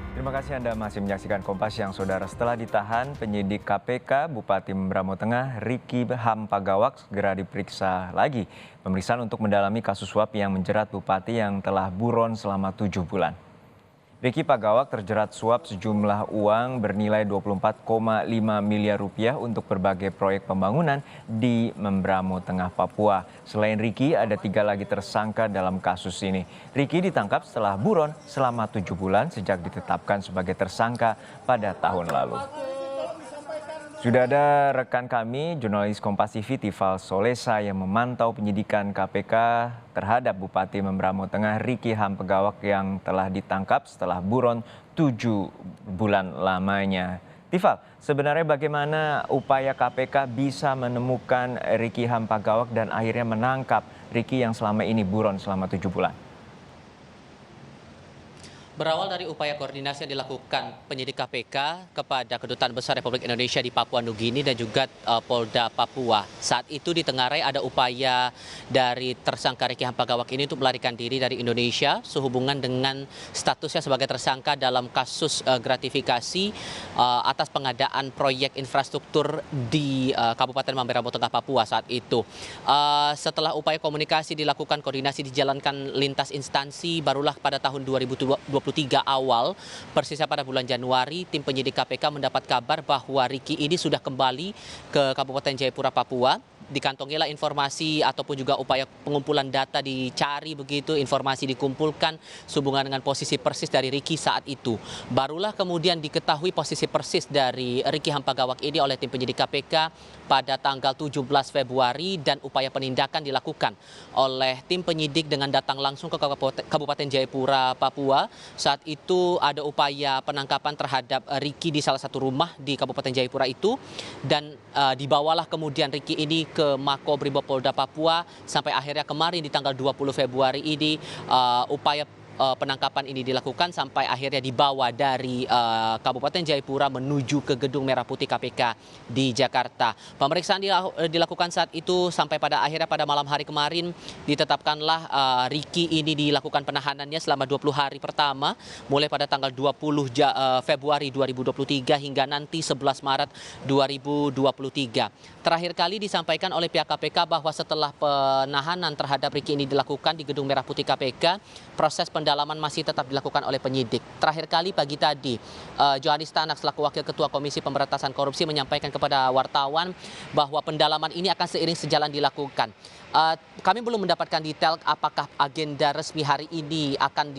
Terima kasih Anda masih menyaksikan Kompas yang saudara. Setelah ditahan, penyidik KPK Bupati Membramo Tengah Riki Hampagawak segera diperiksa lagi. Pemeriksaan untuk mendalami kasus suap yang menjerat Bupati yang telah buron selama 7 bulan. Riki Pagawak terjerat suap sejumlah uang bernilai 24,5 miliar rupiah untuk berbagai proyek pembangunan di Membramo Tengah, Papua. Selain Riki, ada 3 lagi tersangka dalam kasus ini. Riki ditangkap setelah buron selama 7 bulan sejak ditetapkan sebagai tersangka pada tahun lalu. Sudah ada rekan kami, jurnalis Kompas TV Tifal Solesa yang memantau penyidikan KPK terhadap Bupati Membramo Tengah Riki Hampagawak yang telah ditangkap setelah buron 7 bulan lamanya. Tifal, sebenarnya bagaimana upaya KPK bisa menemukan Riki Hampagawak dan akhirnya menangkap Riki yang selama ini buron selama 7 bulan? Berawal dari upaya koordinasi yang dilakukan penyidik KPK kepada Kedutaan Besar Republik Indonesia di Papua Nugini dan juga Polda Papua. Saat itu di Tenggarai ada upaya dari tersangka Riki Hampagawak ini untuk melarikan diri dari Indonesia sehubungan dengan statusnya sebagai tersangka dalam kasus gratifikasi atas pengadaan proyek infrastruktur di Kabupaten Mamberamo Tengah, Papua saat itu. Setelah upaya komunikasi dilakukan, koordinasi dijalankan lintas instansi, barulah pada tahun 2023 awal, persisnya pada bulan Januari, tim penyidik KPK mendapat kabar bahwa Riki ini sudah kembali ke Kabupaten Jayapura, Papua. Dikantongilah informasi ataupun juga upaya pengumpulan data dicari begitu, informasi dikumpulkan sehubungan dengan posisi persis dari Riki saat itu. Barulah kemudian diketahui posisi persis dari Riki Hampagawak ini oleh tim penyidik KPK pada tanggal 17 Februari dan upaya penindakan dilakukan oleh tim penyidik dengan datang langsung ke Kabupaten Jayapura, Papua. Saat itu ada upaya penangkapan terhadap Riki di salah satu rumah di Kabupaten Jayapura itu dan dibawalah kemudian Riki ini ke Makobrimob Polda Papua sampai akhirnya kemarin di tanggal 20 Februari ini upaya penangkapan ini dilakukan sampai akhirnya dibawa dari Kabupaten Jayapura menuju ke Gedung Merah Putih KPK di Jakarta. Pemeriksaan dilakukan saat itu sampai pada akhirnya pada malam hari kemarin ditetapkanlah Riki ini dilakukan penahanannya selama 20 hari pertama mulai pada tanggal 20 Februari 2023 hingga nanti 11 Maret 2023. Terakhir kali disampaikan oleh pihak KPK bahwa setelah penahanan terhadap Riki ini dilakukan di Gedung Merah Putih KPK, proses pendalaman masih tetap dilakukan oleh penyidik. Terakhir kali pagi tadi, Johanis Tanak selaku Wakil Ketua Komisi Pemberantasan Korupsi menyampaikan kepada wartawan bahwa pendalaman ini akan seiring sejalan dilakukan. Kami belum mendapatkan detail apakah agenda resmi hari ini akan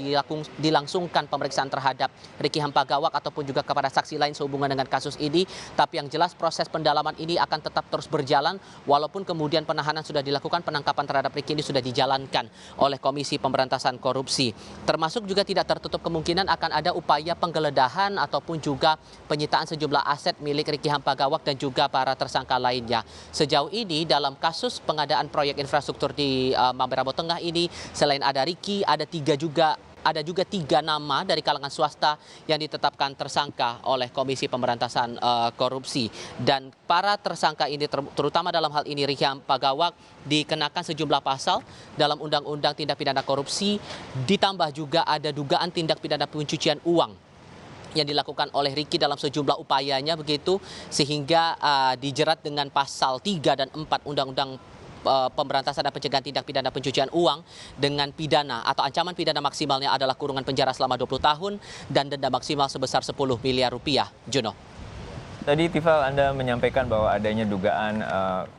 dilangsungkan pemeriksaan terhadap Riki Hampagawak ataupun juga kepada saksi lain sehubungan dengan kasus ini. Tapi yang jelas proses pendalaman ini akan tetap terus berjalan walaupun kemudian penahanan sudah dilakukan, penangkapan terhadap Riki ini sudah dijalankan oleh Komisi Pemberantasan Korupsi. Termasuk juga tidak tertutup kemungkinan akan ada upaya penggeledahan ataupun juga penyitaan sejumlah aset milik Riki Hampagawak dan juga para tersangka lainnya. Sejauh ini dalam kasus pengadaan proyek infrastruktur di Mamberamo Tengah ini, selain ada Riki, ada juga 3 nama dari kalangan swasta yang ditetapkan tersangka oleh Komisi Pemberantasan Korupsi. Dan para tersangka ini terutama dalam hal ini Riki Hampagawak dikenakan sejumlah pasal dalam Undang-Undang Tindak Pidana Korupsi, ditambah juga ada dugaan tindak pidana pencucian uang yang dilakukan oleh Riki dalam sejumlah upayanya begitu, sehingga dijerat dengan pasal 3 dan 4 Undang-Undang Pemberantasan dan Pencegahan Tindak Pidana Pencucian Uang dengan pidana atau ancaman pidana maksimalnya adalah kurungan penjara selama 20 tahun dan denda maksimal sebesar 10 miliar rupiah. Juno. Tadi Tifal, Anda menyampaikan bahwa adanya dugaan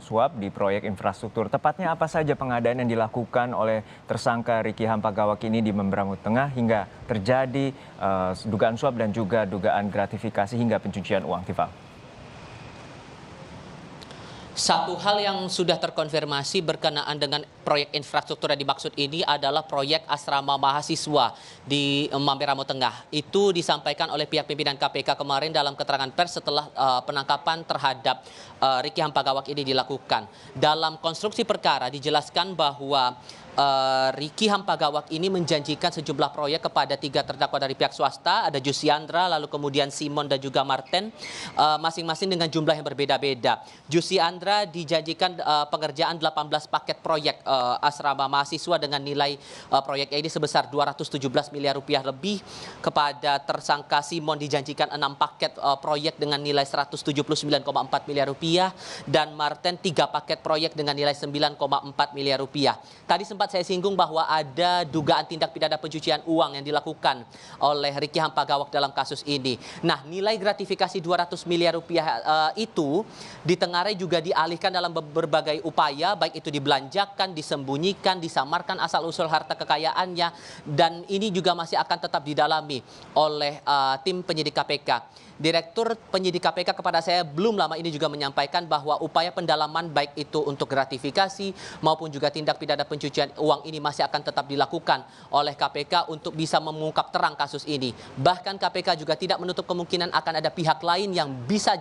suap di proyek infrastruktur. Tepatnya apa saja pengadaan yang dilakukan oleh tersangka Riki Hampagawak ini di Membramo Tengah hingga terjadi dugaan suap dan juga dugaan gratifikasi hingga pencucian uang, Tifal? Satu hal yang sudah terkonfirmasi berkenaan dengan proyek infrastruktur yang dimaksud ini adalah proyek asrama mahasiswa di Mamberamo Tengah. Itu disampaikan oleh pihak pimpinan KPK kemarin dalam keterangan pers setelah penangkapan terhadap Riki Hampagawak ini dilakukan. Dalam konstruksi perkara dijelaskan bahwa Riki Hampagawak ini menjanjikan sejumlah proyek kepada 3 terdakwa dari pihak swasta, ada Jusiandra, lalu kemudian Simon dan juga Martin, masing-masing dengan jumlah yang berbeda-beda. Jusiandra dijanjikan pengerjaan 18 paket proyek asrama mahasiswa dengan nilai proyeknya ini sebesar 217 miliar rupiah lebih. Kepada tersangka Simon dijanjikan 6 paket proyek dengan nilai 179,4 miliar rupiah dan Martin 3 paket proyek dengan nilai 9,4 miliar rupiah. Tadi sempat saya singgung bahwa ada dugaan tindak pidana pencucian uang yang dilakukan oleh Riki Hampagawak dalam kasus ini. Nah, nilai gratifikasi 200 miliar rupiah itu ditengarai juga dialihkan dalam berbagai upaya, baik itu dibelanjakan, disembunyikan, disamarkan asal-usul harta kekayaannya, dan ini juga masih akan tetap didalami oleh tim penyidik KPK. Direktur penyidik KPK kepada saya belum lama ini juga menyampaikan bahwa upaya pendalaman baik itu untuk gratifikasi maupun juga tindak pidana pencucian uang ini masih akan tetap dilakukan oleh KPK untuk bisa mengungkap terang kasus ini. Bahkan KPK juga tidak menutup kemungkinan akan ada pihak lain yang bisa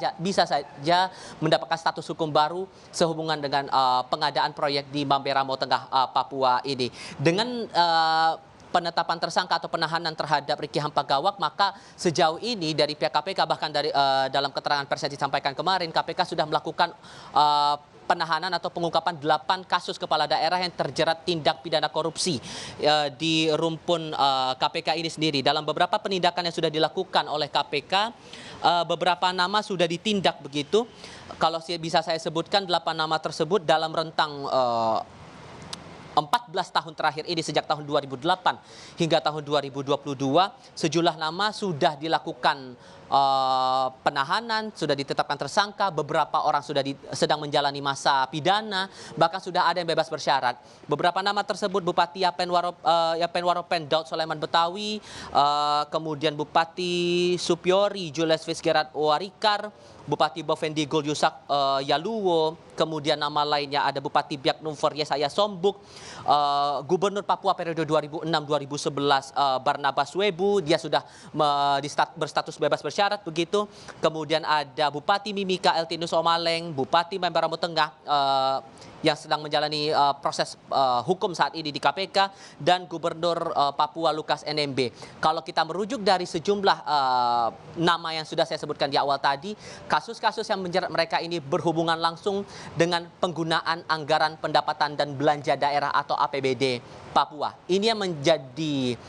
saja mendapatkan status hukum baru sehubungan dengan pengadaan proyek di Mamberamo Tengah, Papua ini. Dengan penetapan tersangka atau penahanan terhadap Riki Hampagawak, maka sejauh ini dari pihak KPK bahkan dari dalam keterangan pers yang disampaikan kemarin, KPK sudah melakukan penahanan atau pengungkapan 8 kasus kepala daerah yang terjerat tindak pidana korupsi di rumpun KPK ini sendiri. Dalam beberapa penindakan yang sudah dilakukan oleh KPK, beberapa nama sudah ditindak begitu. Kalau bisa saya sebutkan 8 nama tersebut dalam rentang 14 tahun terakhir ini, sejak tahun 2008 hingga tahun 2022, sejumlah nama sudah dilakukan penahanan, sudah ditetapkan tersangka, beberapa orang sudah sedang menjalani masa pidana, bahkan sudah ada yang bebas bersyarat. Beberapa nama tersebut Bupati Yapen Daud Soleman Betawi, kemudian Bupati Supiori Julius Fisgerat Warikar, Bupati Bovendigul Yusak Yaluwo, kemudian nama lainnya ada Bupati Biak Numfor Yesaya Sombuk, Gubernur Papua periode 2006-2011 Barnabas Webu, dia sudah berstatus bebas bersyarat begitu. Kemudian ada Bupati Mimika Eltinus Omaleng, Bupati Mamberamo Tengah yang sedang menjalani proses hukum saat ini di KPK, dan Gubernur Papua Lukas NMB. Kalau kita merujuk dari sejumlah nama yang sudah saya sebutkan di awal tadi, kasus-kasus yang menjerat mereka ini berhubungan langsung dengan penggunaan anggaran pendapatan dan belanja daerah atau APBD Papua. Ini yang menjadi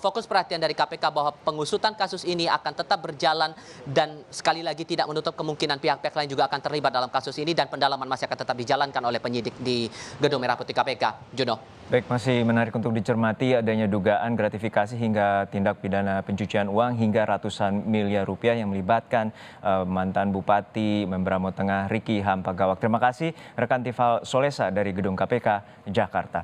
fokus perhatian dari KPK bahwa pengusutan kasus ini akan tetap berjalan dan sekali lagi tidak menutup kemungkinan pihak-pihak lain juga akan terlibat dalam kasus ini, dan pendalaman masih akan tetap dijalankan oleh penyidik di Gedung Merah Putih KPK. Juno. Baik, masih menarik untuk dicermati adanya dugaan gratifikasi hingga tindak pidana pencucian uang hingga ratusan miliar rupiah yang melibatkan mantan Bupati Mamberamo Tengah Riki Hampagawak. Terima kasih rekan Tifal Solesa dari Gedung KPK Jakarta.